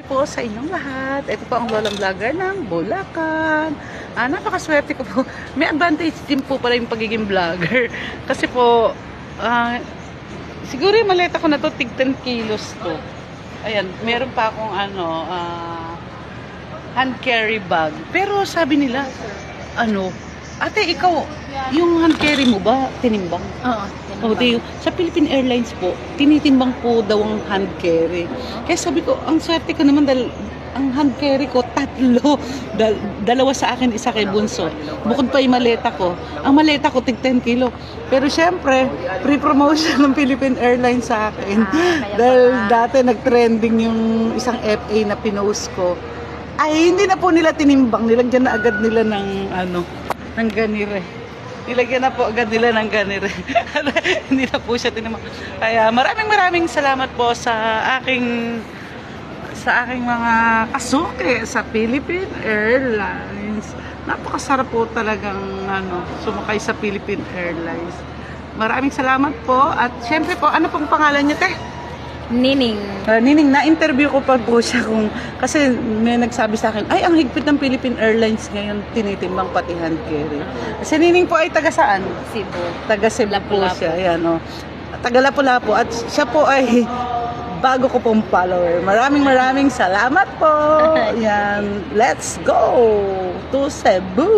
po sa inyong lahat. Ito po ang Lolang Vlogger ng Bulacan. Napakaswerte ko po. May advantage din po pala yung pagiging vlogger. Kasi po, siguro yung maleta ko na to, tig 10 kilos to. Ayan, meron pa akong hand carry bag. Pero sabi nila, ate, ikaw, yung hand carry mo ba, tinimbang? Oo. Sa Philippine Airlines po, tinitimbang po daw ang hand carry. Kaya sabi ko, ang swerte ko naman dahil ang hand carry ko, 3. Dalawa sa akin, isa kay Bunso. Bukod pa yung maleta ko. Ang maleta ko, tig 10 kilo. Pero syempre, free promotion ng Philippine Airlines sa akin. Dahil dati nag-trending yung isang FA na pinost ko. Ay, hindi na po nila tinimbang. Nilagyan na agad nila ng ganire. Nilagyan na po agad nila ng ganire. Hindi na po siya tinimbang. Kaya maraming salamat po sa aking mga kasuki sa Philippine Airlines. Napakasarap po talagang sumakay sa Philippine Airlines. Maraming salamat po. At syempre po, ano pong pangalan niyo, te? Nining. Nining, na-interview ko pa po siya kasi may nagsabi sa akin, ay, ang higpit ng Philippine Airlines ngayon, tinitimbang pati hand carry. Kasi Nining po ay taga saan? Cebu. Taga Cebu po Lapu-Lapu. siya. Ayan, taga Lapu-Lapu. At siya po ay bago ko pong follower. Maraming salamat po. Ayan, let's go to Cebu.